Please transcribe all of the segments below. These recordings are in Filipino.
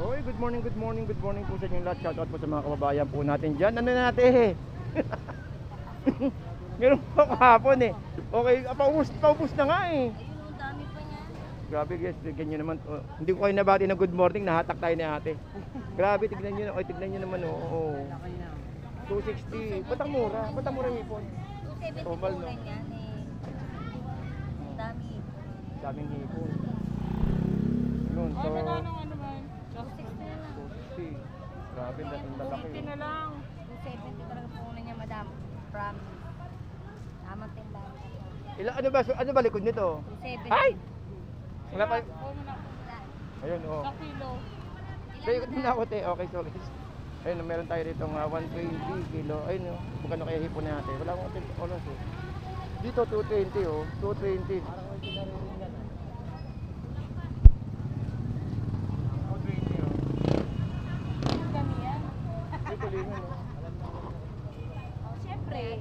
Oy, good morning po sa inyo lahat. Shoutout po sa mga kababayan po natin dyan. Ano na natin Meron pa kahapon eh. Okay, paubos na nga eh. Ayun, ang dami pa niya. Grabe guys, tignan nyo naman. Oh, hindi ko kayo nabati ng good morning, nahatak tayo ni ate. Grabe, tignan nyo, tignan nyo naman oh. 260. Ba't ang mura? Ba't ang mura hipon? 270 po Tomal, no? ganyan eh. Ang dami. Daming hipon. Yun, so... Ano man? 260 na lang. 260. Grabe, ang lalaki. 250 na lang. 270 talaga po na niya, madam. Promise. Tamang timbangan. Ano ba likod nito? 270. Ay! Wala pa. Oo na. Ayun, oh. Sa kilo. Kaya ikot muna ako, te. Okay, so guys. Ayun, meron tayo dito ng 120 kilo. Ayun, oh. Magkano kaya hipon natin? Wala akong oras, oh. Dito, 220, oh. 220. Parang may kinarinig yan, ah. 220, oh. Kami yan. May tulingan, oh. Oh, syempre.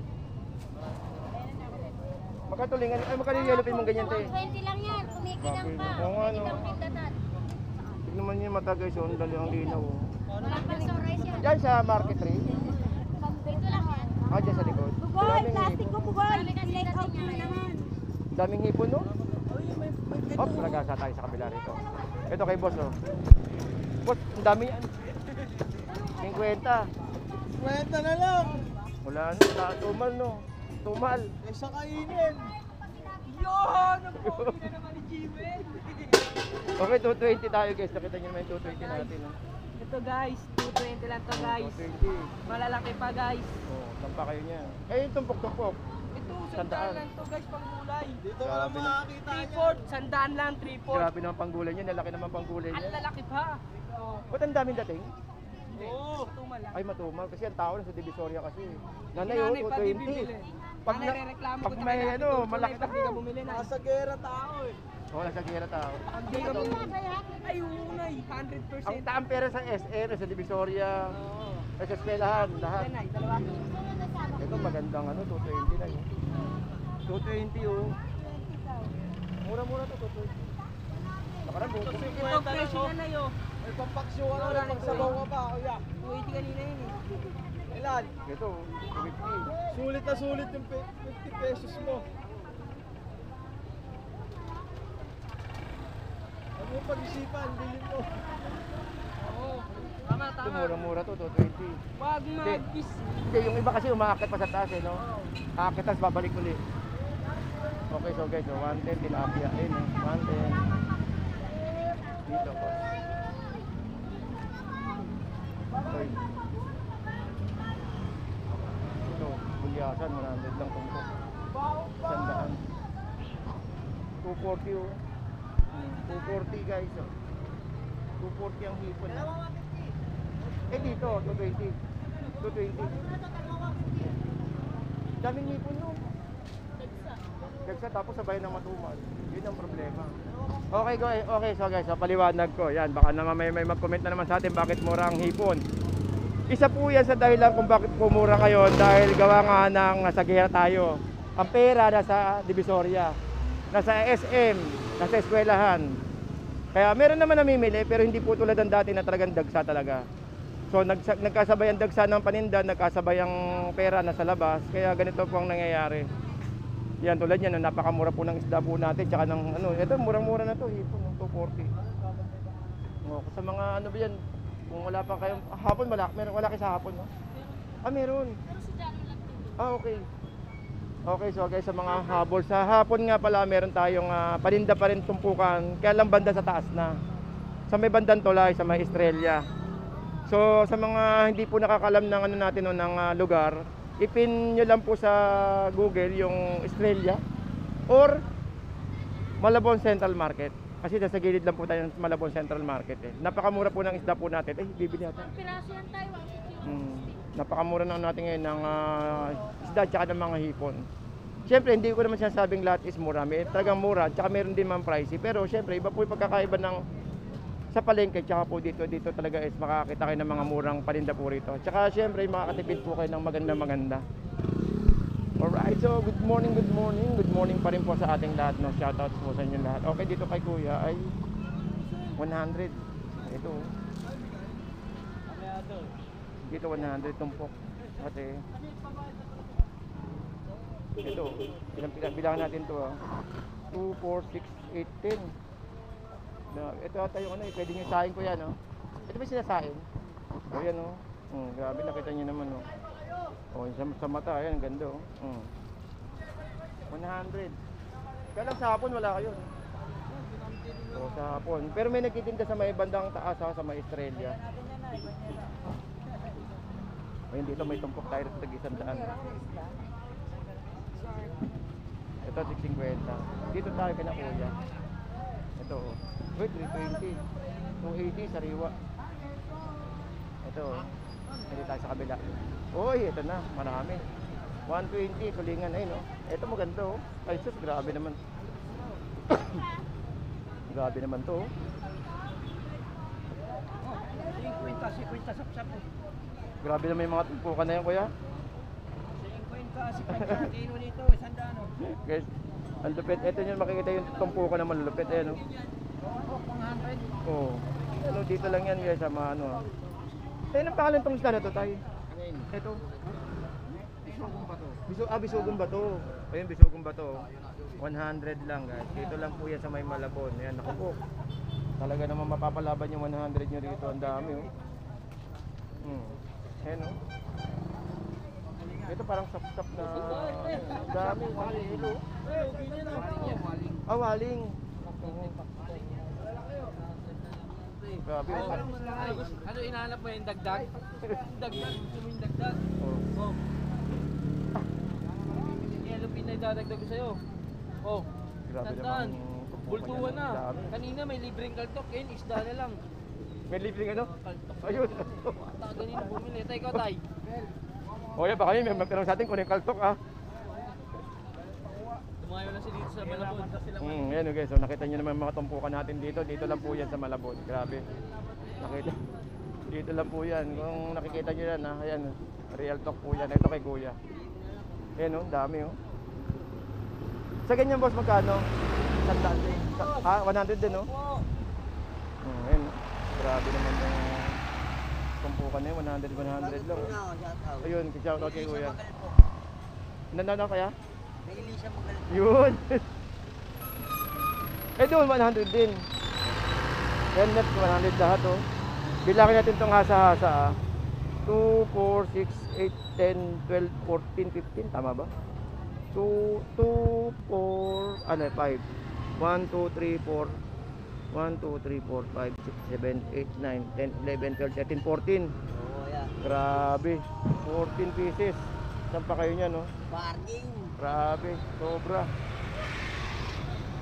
Magkatulingan. Ay, magkano yung yellow pin mong ganyan, te? 120 lang yan. Kumikinang pa. Oo nga, no. Kumikinang pindanan. Tignan mo niyo yung mata, guys, oh. Ang dali ang linaw, oh. Walang pasorise yan. Yan sa market rate. Dito lang yan. Ah, dyan sa likod. Bugol, Daming plastic hipon. ko bugol. Take out mo naman. Daming hipon, no? Oh, nagasa tayo sa kabila rito. Ito kay boss, oh. Boss, ang dami yan. 50. Kwenta na lang. Wala no, tumal no. Tumal. Eh, sa kainin. Yun! Ang pogi na naman ni Jimmy. Okay, 220 tayo guys. Nakita niyo naman yung 220 natin. No? Ito guys, 220 lang to guys. 220. Malalaki pa guys. Oh, tampa kayo niya. Eh, yung tumpok-tumpok. Ito, Sandaan. 100 lang to guys, pang gulay. Dito ka lang Grabe makakita niya. 3-4, 100 lang, 3-4. Grabe naman panggulay niya. Lalaki naman panggulay Ang niya. lalaki pa. Oh, Ba't ang daming dating? Oo. tumal lang. Ay, matumal. Kasi ang tao na sa Divisoria kasi. Nanay, Nanay oh, pa di bibili. 220. Pag, Nanay rereklamo pag ko may tayo, ano, ito, malaki pag di ka bumili na. Nasa gera tao eh. Oh, nasa gira tao. Pag di ka bumili. Ay, unay, 100%. Ang taang pera sa SM, sa Divisoria, Oo. sa eskwelahan, lahat. Yan ay, dalawa. Ito magandang ano, 220 lang yun. 220 oh. Mura-mura to, 220. Nakarang buto. Ito, presyo na na yun. May pampaksyo ka na, pag sabaw ka pa. O ya. 280 kanina yun eh. Ilan? Ito, 50. Sulit na sulit yung 50 pesos mo. Ano yung pag-isipan? Bilhin mo. Oo. Tama, Ito tama. mura-mura to, 220. Wag mag-bis. Hindi, yung iba kasi umaakit pa sa taas eh, no? Aakit tapos babalik ulit. Okay, so guys, so 110 tilapia. Ayun, 110. Dito po. Okay. Ito, bulyasan, 100 lang tumpok. 100. 240 oh. 240 guys, oh. 240 ang hipon. Eh dito, 220. 220. Daming hipon no. Dagsa tapos sabay ng matumal. Yun ang problema. Okay, okay, so guys, so paliwanag ko. Yan, baka naman may mag-comment na naman sa atin bakit mura ang hipon. Isa po yan sa dahilan kung bakit pumura ngayon dahil gawa nga ng nasa gera tayo. Ang pera nasa Divisoria, nasa SM, nasa eskwelahan. Kaya meron naman namimili pero hindi po tulad ng dati na talagang dagsa talaga. So nagkasabay ang dagsa ng paninda, nagkasabay ang pera nasa labas. Kaya ganito po ang nangyayari. Yan tulad yan, napakamura po ng isda po natin. Tsaka ng ano, ito murang-mura na to, hipon, 240. O, sa mga ano ba yan, kung wala pa kayong, hapon wala kayo sa hapon, no? Ah, meron. Ah, okay. Okay, so guys, sa mga habol, sa hapon nga pala, meron tayong paninda pa rin tumpukan, kaya lang banda sa taas na. Sa may bandang Tulay, sa may Estrella. So, sa mga hindi po nakakalam ng ano natin, no, ng lugar, ipin nyo lang po sa Google yung Estrella or Malabon Central Market. Kasi nasa gilid lang po tayo ng Malabon Central Market eh. Napakamura po ng isda po natin. Eh, bibili natin. Piraso yan tayo. Napakamura na natin ngayon ng isda at ng mga hipon. Siyempre, hindi ko naman sinasabing lahat is mura. May talagang mura, tsaka meron din man pricey. Pero siyempre, iba po yung pagkakaiba ng sa palengke, tsaka po dito talaga is makakita kayo ng mga murang paninda po rito. Tsaka siyempre, makakatipid po kayo ng maganda. Alright, so good morning pa rin po sa ating lahat, no? Shoutouts po sa inyo lahat. Okay, dito kay Kuya ay 100. Ito, Dito 100 tumpok. Ate. Ito, bilang natin to ah. 2, 4, 6, 8, 10. Ito ata yung ano, pwede nyo sahin ko yan oh. Ito ba sila sahin? O yan oh. Grabe, nakita nyo naman oh. O, sa mata, ayan, ang ganda oh. 100. Kaya lang sa hapon wala kayo. O, sa hapon. Pero may nagtitinda sa may bandang taas ha, sa may Australia. Ayun, dito may tumpok tayo sa tag-100. Ito, 650. Dito tayo kina kuya. Ito, wait, 320. 280, sariwa. Ito, hindi tayo sa kabila. Uy, ito na, marami. 120, tulingan, ayun oh. Ito maganda oh. Ay sus, grabe naman. Grabe naman to oh. 50 sap-sap eh. Grabe naman yung mga tumpukan na yan kuya. 50 kilo nito, 100 oh. Guys, ang lupit. Ito nyo makikita yung tumpukan na malulupit. Ayan oh. Oo, 100. Oo. Ano, dito lang yan guys, sa mga ano. Tayo ng pangalan tong isda na to tayo. Ito. Bisugong ba to? Bisugong ba to? Ayun, bisugong ba to? 100 lang guys. Dito lang po yan sa may Malabon. Ayan, naku po. Talaga naman mapapalaban yung 100 nyo rito. Ang dami oh. Ayan oh. Ito parang sap-sap na. Ang dami. Ah, waling. Grabe oh. Ano inahanap mo yung dagdag? Dagdag, gusto mo yung dagdag? Oh. Oh. Yan ang pinagdadagdag ko sa'yo. Oh. Grabe Tandaan. naman. Bultuhan na. Dami. Kanina may libreng kaltok. Ngayon isda na lang. May libreng ano? Kaltok. Ayun. Bata ganito bumili. Tay ko tay. O yan, baka yun, may magtanong sa atin kung ano yung kaltok ah. Tumayo na sila dito sa Malabon. Yan o guys, so nakita nyo naman mga tumpukan natin dito. Dito lang po yan sa Malabon. Grabe. Nakita. Dito lang po yan. Kung nakikita nyo yan ha, ayan. Real talk po yan. Ito kay kuya. Ayan o, dami o. Sa ganyan boss, magkano? 100 din. Ha? 100 din o? Ayan o. Grabe naman yung tumpukan na yun. 100 lang. Ayun, shout out kay kuya. Nananaw kaya? May Elisha magalit. Yun. Eh doon 100 din. Yan net 100 lahat oh. Bilangin natin tong hasa-hasa ah. 2, 4, 6, 8, 10, 12, 14, 15. Tama ba? 2, 4, ano 5. 1, 2, 3, 4. 1, 2, 3, 4, 5, 6, 7, 8, 9, 10, 11, 12, 13, 14. Oo, yan. Grabe. 14 pieces. Saan pa kayo niyan no? Parking. Grabe, sobra.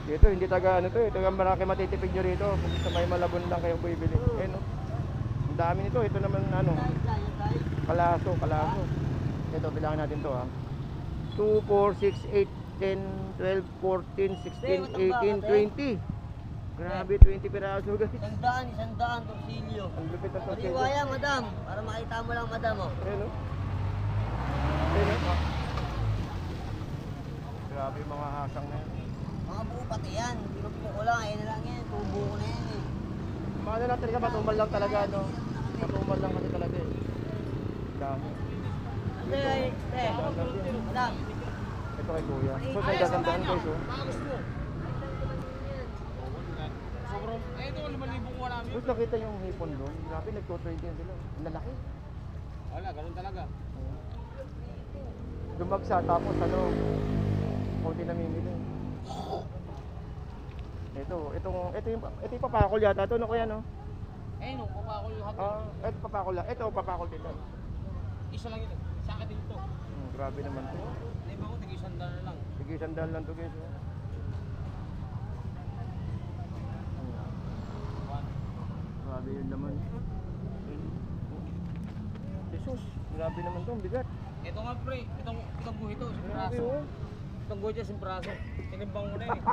Dito, hindi taga ano to eh. Taga Maraki matitipid nyo rito. Kung sa may Malabon lang kayo bibili. Eh no. Ang dami nito. Ito naman ano. Kalaso. Ito, bilangin natin to ha. 2, 4, 6, 8, 10, 12, 14, 16, 18, 20. Grabe, 20 piraso guys. 100 torsilyo. Ang lupit ng tortillo. Pariwaya, madam. Para makita mo lang, madam, oh. Eh no. Eh no. Grabe yung mga hasang na yan. Mga buo pati yan. Pinupuko ko lang, ayun na lang yan. Tubo ko na yan eh. Maano lang talaga, matumal lang talaga no. Matumal lang kasi talaga eh. Dami. Madam. Ito kay kuya. So sa dadandaan guys oh. Sobrang, ito 5,000 ko namin. Tapos nakita yung hipon doon. Grabe, nagto-trade yan sila. Ang lalaki. Wala, ganun talaga. Dumagsa tapos ano, konti namimili. Ito yung papakol yata ito, no kuya no? Eh, nung papakol lahat. Ito papakol lang. Ito papakol dito. Isa lang yun. Sa akin dito. Grabe naman to. Hindi ba ko, tig-100 na lang. Sige, sandal lang to guys. Oh. Grabe yun naman. Jesus, grabe naman to, ang bigat. Ito nga pre, itong buhay ito, Grabe simpraso. oh. Itong buhay ito, simpraso. Tinimbang mo na yun eh.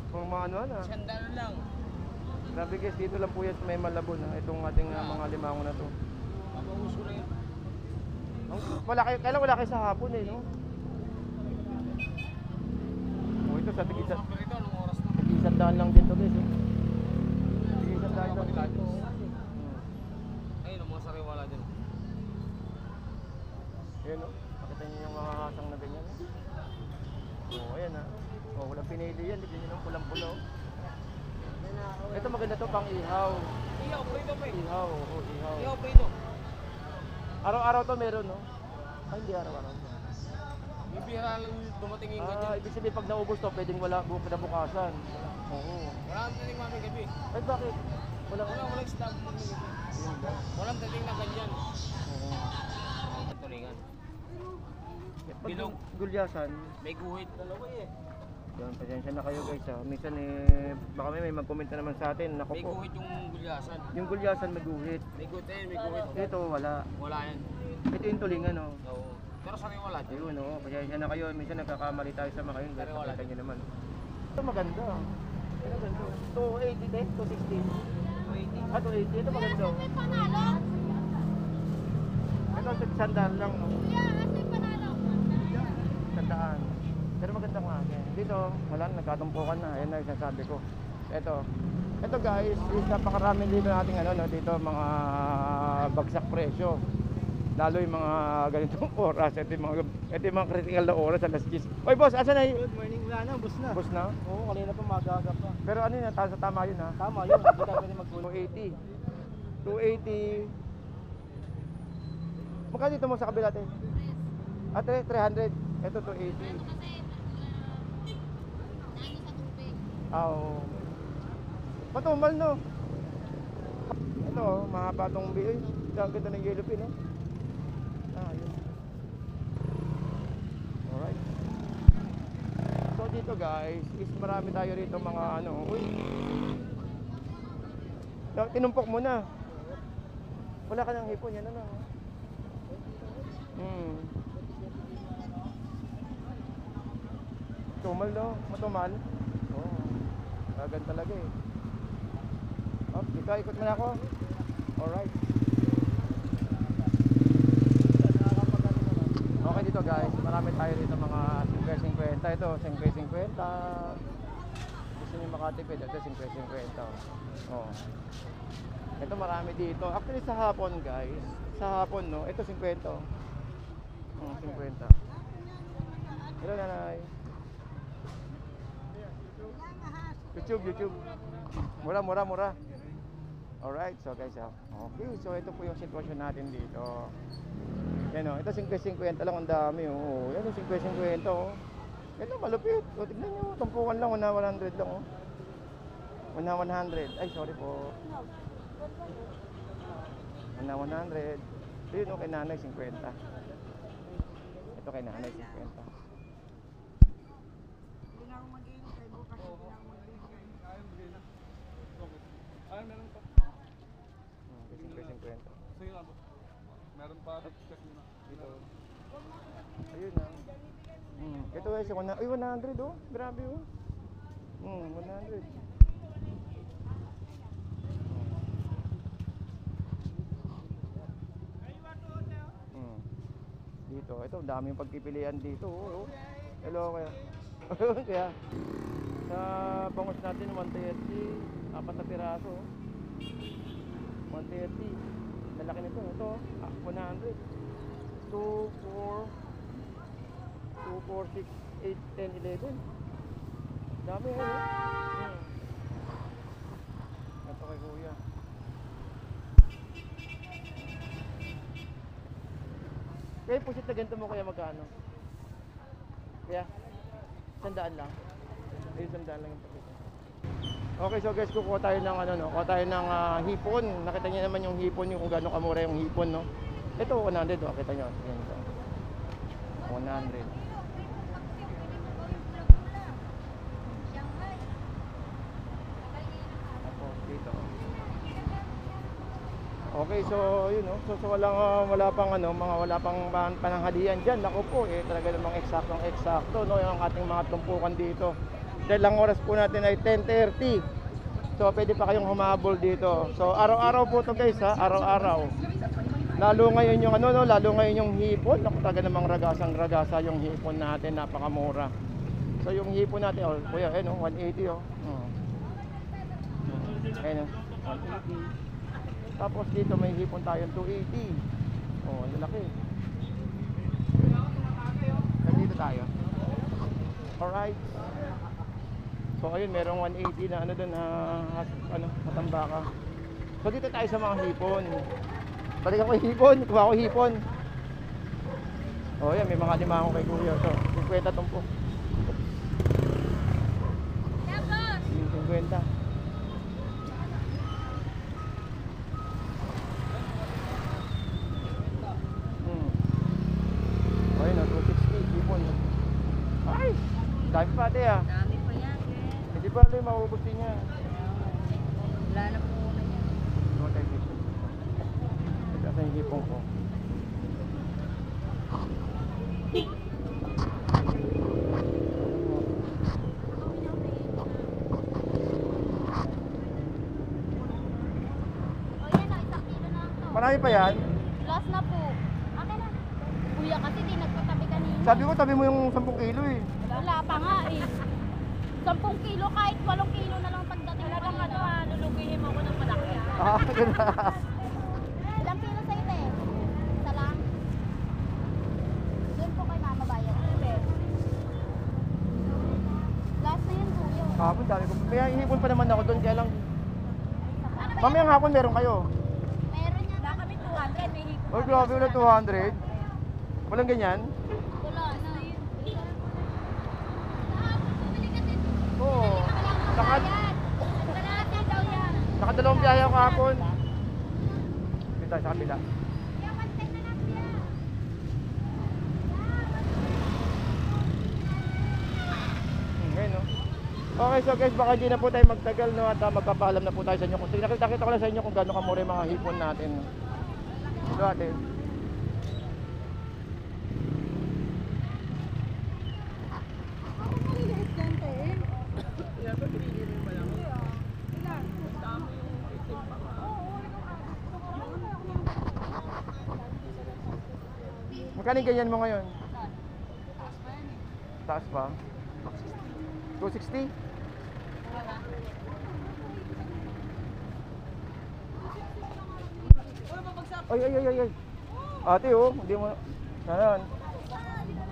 Kung mga ano na. 100 na lang. Grabe guys, dito lang po yan sa may Malabon ha. Itong ating mga limango na to. Mapauso na yun. Wala kayo, kailan wala kayo sa hapon eh, no? Oh, ito sa tigisan. Ito, anong oras na? Tigisan daan lang din to guys eh. Tigisan daan lang dito. Ayan o, nakita niyo yung mga hasang na ganyan. Oo, ayan ha. Oo, walang pinili yan, tignan niyo ng pulang-pula o. Ito maganda to pang ihaw. Ihaw, prito pa eh. Ihaw, oo, ihaw. Ihaw, prito. Araw-araw to meron no? Ay, hindi araw-araw. Yung bihira lang dumating yung ganyan. Ibig sabihin pag naubos to, pwedeng wala bukasan. Oo. Wala kang dating mami gabi. Ay, bakit? Walang stop mami gabi. Ayun ba? Walang dating na ganyan. Oo. Tulingan. Pag Bilog. gulyasan, May guhit. Dalawa eh. yan, pasensya na kayo guys ha. Minsan baka may mag-comment na naman sa atin. Nako May po. guhit yung gulyasan. Yung gulyasan may guhit. May guhit eh, may guhit. Ito wala. Wala yan. Ito yung tulingan oh. Oo. Pero sariwala dyan. Ayun oh, pasensya na kayo. Minsan nagkakamali tayo sa mga yun. Guys, Pero wala. pakita nyo naman. Ito maganda. Ito maganda. 280 din, 260. 280. 280. Ito maganda. Ito 600 lang no. Tandaan. Pero maganda nga. Dito, wala na, nagkatumpukan na. Ayan na yung sinasabi ko. Ito guys, is napakarami dito nating ano, no, dito mga bagsak presyo. Lalo yung mga ganitong oras. Ito yung mga critical na oras, alas 10. Oy boss, asan na yun? Good morning, wala na, bus na. Boss na? Oo, kanina pa magaga pa. Pero ano yun, tama yun ha? Tama yun, hindi ka pwede magkulo. 280. 280. Magkano dito mo sa kabila natin? 300. Ito 280. Oo. Matumal no. Ito oh, mahaba tong biyoy. Ang ganda ng yellow pin no. Yun. Alright. So dito guys, is marami tayo rito mga ano. Uy. Tinumpok mo na. Wala ka ng hipon yan ano. Tumal no, matumal. Oo. Kagan talaga eh. Oh, dito ikot mo na ako. Alright. Okay dito guys, marami tayo dito mga 50-50. Ito, 50-50. Gusto niyo makatipid, ito 50-50. Oh. Ito marami dito. Actually sa hapon guys, sa hapon no, ito 50. 50. Hello nanay. YouTube. Mura. Alright, so guys, okay, so ito po yung sitwasyon natin dito. Yan o, ito 50-50 lang, ang dami o. Yan yung 50-50 o. Ito malupit. O, tignan nyo, tumpukan lang, 100 lang o. 100. Ay, sorry po. 100. Yun o, kay nanay 50. Ito kay nanay 50. Ay, meron pa. 50-50. Sige lang po. Meron pa. Check nyo na. Dito. Ayun na. Ito guys, 100 oh. Grabe oh. 100. Dito, ito daming pagpipilian dito oh. Hello kaya. Kaya sa bangos natin 130, 4 na piraso. 130. Lalaki nito, ito 100. 2, 4 6, 8, 10, 11. Dami ano? Ito kay kuya. Kaya pusit na ganito mo kaya magkano? Kaya 100 lang. Ay 100 lang yung pusit. Okay, so guys, kukuha tayo ng ano no, kuha tayo ng hipon. Nakita niyo naman yung hipon, yung kung gaano kamura yung hipon no. Ito 100 oh, kita niyo. Yan ito. 100. Tapos dito. Okay, so yun no. So wala pang ano, wala pang pananghalian diyan. Nako po, talaga namang eksakto no yung ating mga tumpukan dito. Dahil ang oras po natin ay 10:30. So pwede pa kayong humabol dito. So araw-araw po to guys ha, araw-araw. Lalo ngayon yung ano no, lalo ngayon yung hipon. Naku, talaga namang ragasang-ragasa yung hipon natin, napakamura. So yung hipon natin, oh, kuya, ayun oh, 180 oh. Ayun oh, 180. Tapos dito may hipon tayong 280. Oh, ang laki. tayo. Alright. So ayun, merong 180 na ano doon, matambaka. So dito tayo sa mga hipon. Balik ako hipon, kuha ko hipon. Oh yan, may mga lima ako kay kuya. So, 50 tumpok. Yeah, boss! 50. Ayun, 260 hipon. Ay! Dami pa ate ah. Dami pa yan, eh. Hindi pa alam, maubos din yan. Wala na po na yan. Doon tayo dito. Ito sa hipon ko. O yan, 1 kilo na lang to. Marami pa yan. Last na po. Akin na. Kuya kasi di nagpatabi kanina. Sabi ko, tabi mo yung 10 kilo eh. Wala pa nga eh. 10 kilo kahit 8 kilo na lang pagdating na lang ano ha. Lulugihin mo ako ng malaki. Ah, ganun. Ilang kilo sa'yo te? Isa lang? Doon po kay mama bayan. Last na yun kuya. Hapon, dami ko. May hipon pa naman ako doon, kaya lang. Mamayang hapon meron kayo. Meron yan. Wala kami 200. May hipon. Oh, grabe, wala 200. Walang ganyan? Wala na. Oo. Naka, Kalahati daw yan. nakadalawang biyahe ako kahapon. Dito tayo sa kabila. Ngayon, no? Okay, so guys, baka hindi na po tayo magtagal, no? At magpapaalam na po tayo sa inyo. Kung nakita ko lang sa inyo kung gaano kamura yung mga hipon natin. Ito ate. Magkano yung ganyan mo ngayon? Taas pa? 260? Ay, ay, ay, ay, ay. Ate, oh, hindi mo, ano,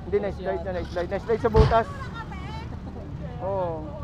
hindi, nice slide na, nice slide. Nice slide sa butas. Oo.